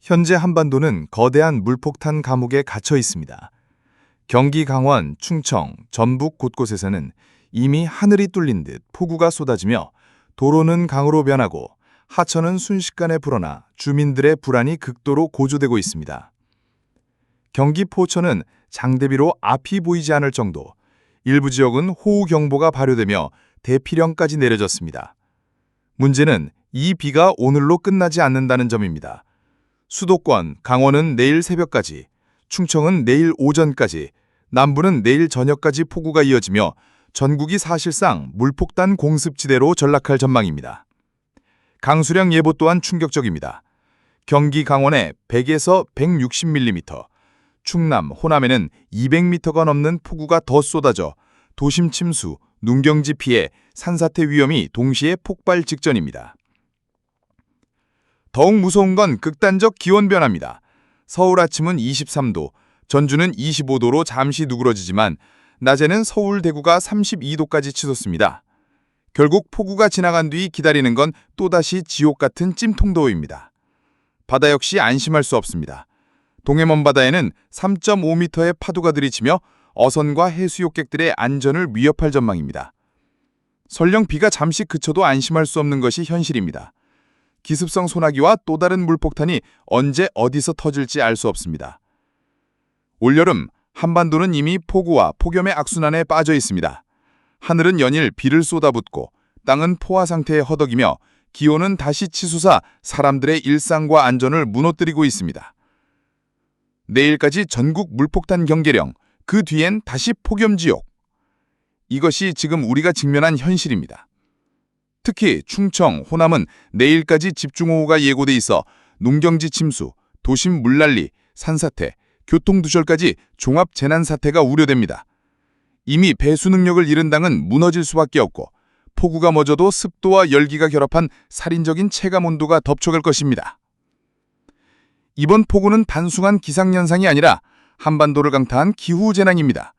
현재 한반도는 거대한 물폭탄 감옥에 갇혀 있습니다. 경기 강원, 충청, 전북 곳곳에서는 이미 하늘이 뚫린 듯 폭우가 쏟아지며 도로는 강으로 변하고 하천은 순식간에 불어나 주민들의 불안이 극도로 고조되고 있습니다. 경기 포천은 장대비로 앞이 보이지 않을 정도, 일부 지역은 호우경보가 발효되며 대피령까지 내려졌습니다. 문제는 이 비가 오늘로 끝나지 않는다는 점입니다. 수도권, 강원은 내일 새벽까지, 충청은 내일 오전까지, 남부는 내일 저녁까지 폭우가 이어지며 전국이 사실상 물폭탄 공습지대로 전락할 전망입니다. 강수량 예보 또한 충격적입니다. 경기 강원에 100에서 160mm, 충남, 호남에는 200m가 넘는 폭우가 더 쏟아져 도심 침수, 농경지 피해, 산사태 위험이 동시에 폭발 직전입니다. 더욱 무서운 건 극단적 기온 변화입니다. 서울 아침은 23도, 전주는 25도로 잠시 누그러지지만 낮에는 서울, 대구가 32도까지 치솟습니다. 결국 폭우가 지나간 뒤 기다리는 건 또다시 지옥 같은 찜통더위입니다. 바다 역시 안심할 수 없습니다. 동해먼 바다에는 3.5m의 파도가 들이치며 어선과 해수욕객들의 안전을 위협할 전망입니다. 설령 비가 잠시 그쳐도 안심할 수 없는 것이 현실입니다. 기습성 소나기와 또 다른 물폭탄이 언제 어디서 터질지 알 수 없습니다. 올여름 한반도는 이미 폭우와 폭염의 악순환에 빠져 있습니다. 하늘은 연일 비를 쏟아붓고 땅은 포화 상태에 허덕이며 기온은 다시 치솟아 사람들의 일상과 안전을 무너뜨리고 있습니다. 내일까지 전국 물폭탄 경계령, 그 뒤엔 다시 폭염지옥. 이것이 지금 우리가 직면한 현실입니다. 특히 충청, 호남은 내일까지 집중호우가 예고돼 있어 농경지 침수, 도심 물난리, 산사태, 교통두절까지 종합재난사태가 우려됩니다. 이미 배수 능력을 잃은 땅은 무너질 수밖에 없고 폭우가 멎어도 습도와 열기가 결합한 살인적인 체감온도가 덮쳐갈 것입니다. 이번 폭우는 단순한 기상현상이 아니라 한반도를 강타한 기후재난입니다.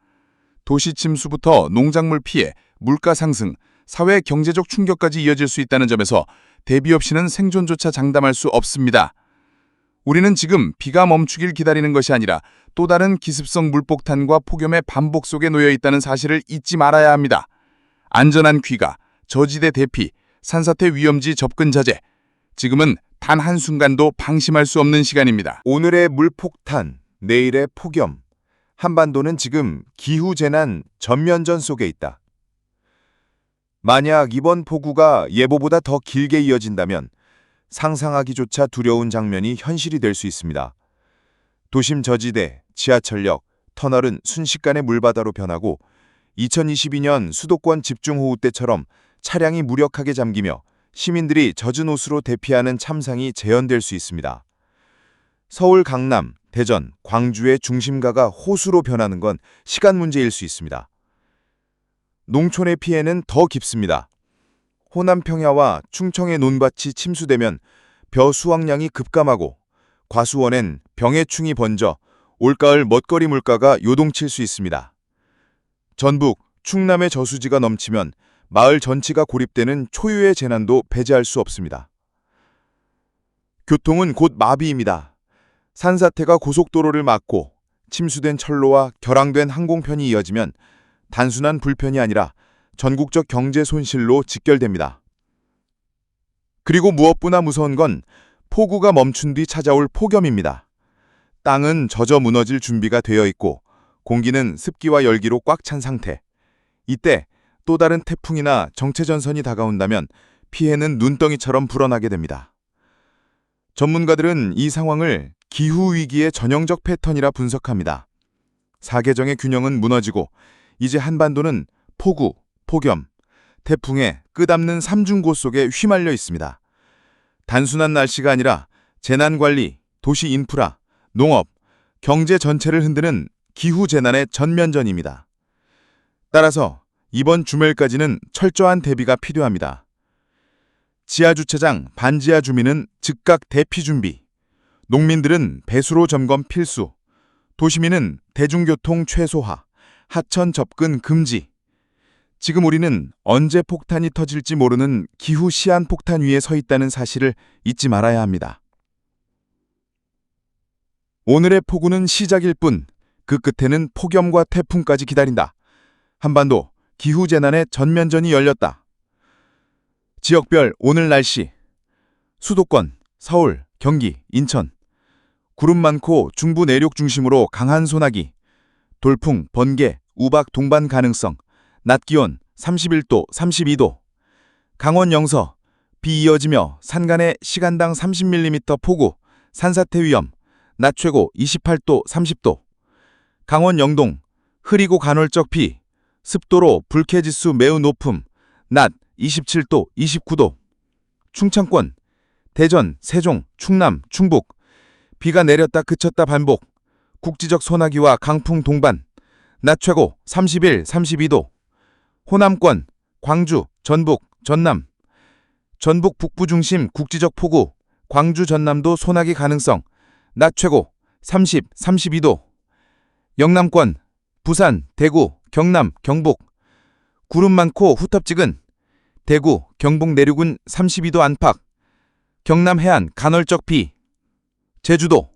도시 침수부터 농작물 피해, 물가 상승, 사회 경제적 충격까지 이어질 수 있다는 점에서 대비 없이는 생존조차 장담할 수 없습니다. 우리는 지금 비가 멈추길 기다리는 것이 아니라 또 다른 기습성 물폭탄과 폭염의 반복 속에 놓여 있다는 사실을 잊지 말아야 합니다. 안전한 귀가, 저지대 대피, 산사태 위험지 접근 자제. 지금은 단 한순간도 방심할 수 없는 시간입니다. 오늘의 물폭탄, 내일의 폭염. 한반도는 지금 기후재난 전면전 속에 있다. 만약 이번 폭우가 예보보다 더 길게 이어진다면 상상하기조차 두려운 장면이 현실이 될 수 있습니다. 도심 저지대, 지하철역, 터널은 순식간에 물바다로 변하고 2022년 수도권 집중호우 때처럼 차량이 무력하게 잠기며 시민들이 젖은 옷으로 대피하는 참상이 재현될 수 있습니다. 서울, 강남, 대전, 광주의 중심가가 호수로 변하는 건 시간 문제일 수 있습니다. 농촌의 피해는 더 깊습니다. 호남 평야와 충청의 논밭이 침수되면 벼 수확량이 급감하고 과수원엔 병해충이 번져 올가을 먹거리 물가가 요동칠 수 있습니다. 전북, 충남의 저수지가 넘치면 마을 전체가 고립되는 초유의 재난도 배제할 수 없습니다. 교통은 곧 마비입니다. 산사태가 고속도로를 막고 침수된 철로와 결항된 항공편이 이어지면 단순한 불편이 아니라 전국적 경제 손실로 직결됩니다. 그리고 무엇보다 무서운 건 폭우가 멈춘 뒤 찾아올 폭염입니다. 땅은 젖어 무너질 준비가 되어 있고 공기는 습기와 열기로 꽉 찬 상태. 이때 또 다른 태풍이나 정체전선이 다가온다면 피해는 눈덩이처럼 불어나게 됩니다. 전문가들은 이 상황을 기후위기의 전형적 패턴이라 분석합니다. 사계정의 균형은 무너지고 이제 한반도는 폭우, 폭염, 태풍의 끝없는 삼중고 속에 휘말려 있습니다. 단순한 날씨가 아니라 재난관리, 도시 인프라, 농업, 경제 전체를 흔드는 기후재난의 전면전입니다. 따라서 이번 주말까지는 철저한 대비가 필요합니다. 지하주차장, 반지하 주민은 즉각 대피 준비, 농민들은 배수로 점검 필수, 도시민은 대중교통 최소화, 하천 접근 금지. 지금 우리는 언제 폭탄이 터질지 모르는 기후 시한폭탄 위에 서 있다는 사실을 잊지 말아야 합니다. 오늘의 폭우는 시작일 뿐 그 끝에는 폭염과 태풍까지 기다린다. 한반도 기후재난의 전면전이 열렸다. 지역별 오늘 날씨. 수도권, 서울, 경기, 인천. 구름 많고 중부 내륙 중심으로 강한 소나기. 돌풍, 번개, 우박 동반 가능성. 낮 기온 31도, 32도. 강원 영서. 비 이어지며 산간에 시간당 30mm 폭우, 산사태 위험. 낮 최고 28도, 30도. 강원 영동. 흐리고 간헐적 비. 습도로 불쾌지수 매우 높음. 낮 27도, 29도. 충청권. 대전, 세종, 충남, 충북. 비가 내렸다 그쳤다 반복. 국지적 소나기와 강풍 동반. 낮 최고 31, 32도. 호남권. 광주, 전북, 전남. 전북 북부 중심 국지적 폭우. 광주 전남도 소나기 가능성. 낮 최고 30, 32도. 영남권. 부산, 대구, 경남, 경북. 구름 많고 후텁지근. 대구, 경북 내륙은 32도 안팎. 경남 해안 간헐적 비. 제주도.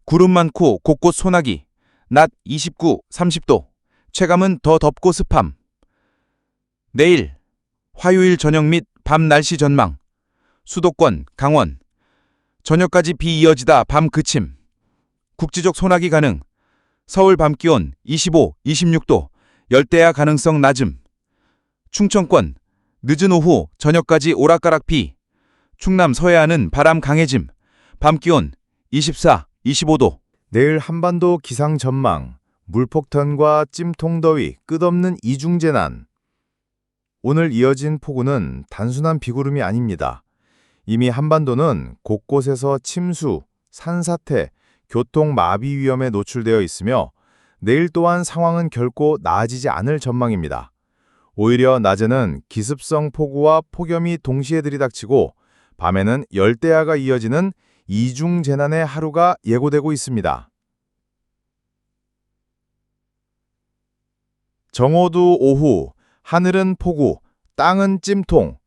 구름 많고 곳곳 소나기. 낮 29, 30도. 체감은 더 덥고 습함. 내일. 화요일 저녁 및 밤 날씨 전망. 수도권, 강원. 저녁까지 비 이어지다 밤 그침. 국지적 소나기 가능. 서울 밤 기온 25, 26도. 열대야 가능성 낮음. 충청권. 늦은 오후, 저녁까지 오락가락 비. 충남 서해안은 바람 강해짐. 밤 기온 24, 25도. 내일 한반도 기상 전망, 물폭탄과 찜통더위, 끝없는 이중재난. 오늘 이어진 폭우는 단순한 비구름이 아닙니다. 이미 한반도는 곳곳에서 침수, 산사태, 교통 마비 위험에 노출되어 있으며 내일 또한 상황은 결코 나아지지 않을 전망입니다. 오히려 낮에는 기습성 폭우와 폭염이 동시에 들이닥치고 밤에는 열대야가 이어지는 이중재난의 하루가 예고되고 있습니다. 정오도 오후, 하늘은 폭우, 땅은 찜통.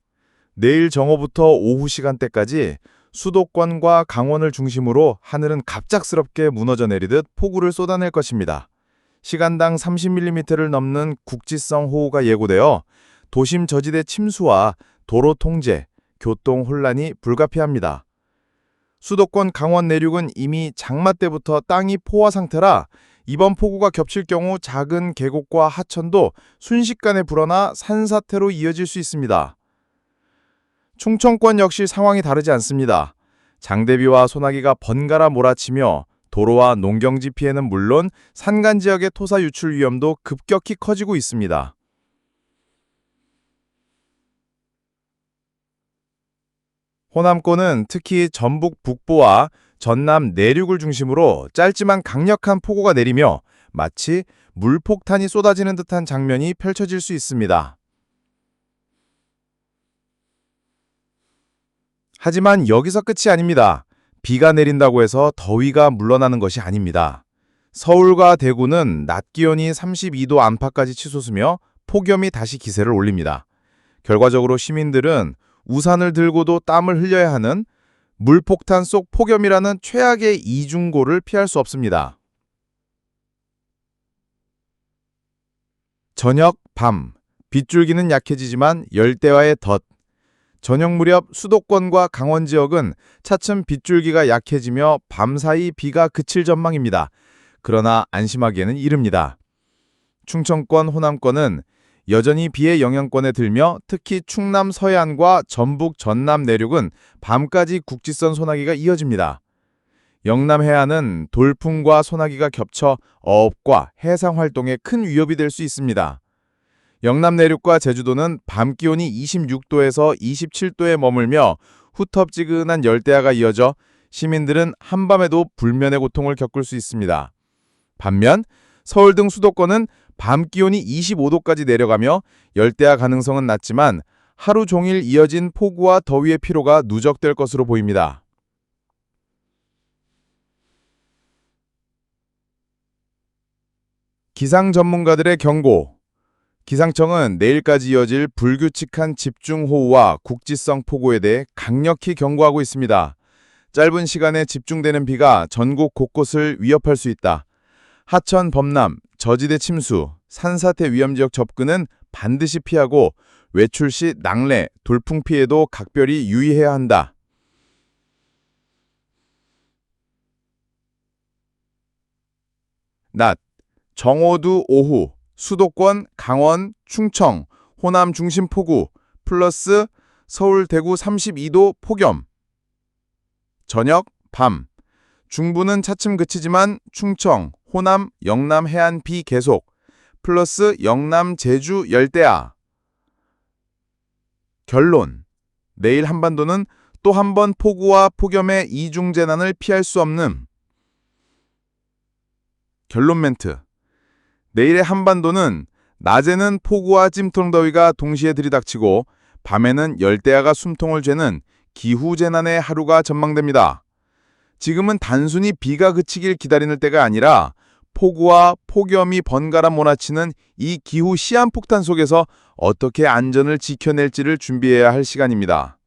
내일 정오부터 오후 시간대까지 수도권과 강원을 중심으로 하늘은 갑작스럽게 무너져 내리듯 폭우를 쏟아낼 것입니다. 시간당 30mm를 넘는 국지성 호우가 예고되어 도심 저지대 침수와 도로 통제, 교통 혼란이 불가피합니다. 수도권 강원 내륙은 이미 장마 때부터 땅이 포화 상태라 이번 폭우가 겹칠 경우 작은 계곡과 하천도 순식간에 불어나 산사태로 이어질 수 있습니다. 충청권 역시 상황이 다르지 않습니다. 장대비와 소나기가 번갈아 몰아치며 도로와 농경지 피해는 물론 산간 지역의 토사 유출 위험도 급격히 커지고 있습니다. 호남권은 특히 전북 북부와 전남 내륙을 중심으로 짧지만 강력한 폭우가 내리며 마치 물폭탄이 쏟아지는 듯한 장면이 펼쳐질 수 있습니다. 하지만 여기서 끝이 아닙니다. 비가 내린다고 해서 더위가 물러나는 것이 아닙니다. 서울과 대구는 낮 기온이 32도 안팎까지 치솟으며 폭염이 다시 기세를 올립니다. 결과적으로 시민들은 우산을 들고도 땀을 흘려야 하는 물폭탄 속 폭염이라는 최악의 이중고를 피할 수 없습니다. 저녁, 밤, 빗줄기는 약해지지만 열대와의 덫. 저녁 무렵 수도권과 강원 지역은 차츰 빗줄기가 약해지며 밤사이 비가 그칠 전망입니다. 그러나 안심하기에는 이릅니다. 충청권, 호남권은 여전히 비의 영향권에 들며 특히 충남 서해안과 전북 전남 내륙은 밤까지 국지선 소나기가 이어집니다. 영남 해안은 돌풍과 소나기가 겹쳐 어업과 해상 활동에 큰 위협이 될 수 있습니다. 영남 내륙과 제주도는 밤 기온이 26도에서 27도에 머물며 후텁지근한 열대야가 이어져 시민들은 한밤에도 불면의 고통을 겪을 수 있습니다. 반면 서울 등 수도권은 밤 기온이 25도까지 내려가며 열대야 가능성은 낮지만 하루 종일 이어진 폭우와 더위의 피로가 누적될 것으로 보입니다. 기상 전문가들의 경고. 기상청은 내일까지 이어질 불규칙한 집중호우와 국지성 폭우에 대해 강력히 경고하고 있습니다. 짧은 시간에 집중되는 비가 전국 곳곳을 위협할 수 있다. 하천 범람, 저지대 침수, 산사태 위험 지역 접근은 반드시 피하고 외출 시 낙뢰, 돌풍 피해도 각별히 유의해야 한다. 낮, 정오두 오후, 수도권, 강원, 충청, 호남 중심 폭우, 플러스 서울, 대구 32도 폭염. 저녁, 밤, 중부는 차츰 그치지만 충청, 호남, 영남 해안 비 계속, 플러스 영남, 제주 열대야. 결론, 내일 한반도는 또 한 번 폭우와 폭염의 이중 재난을 피할 수 없는. 결론 멘트. 내일의 한반도는 낮에는 폭우와 찜통더위가 동시에 들이닥치고 밤에는 열대야가 숨통을 죄는 기후재난의 하루가 전망됩니다. 지금은 단순히 비가 그치길 기다리는 때가 아니라 폭우와 폭염이 번갈아 몰아치는 이 기후 시한폭탄 속에서 어떻게 안전을 지켜낼지를 준비해야 할 시간입니다.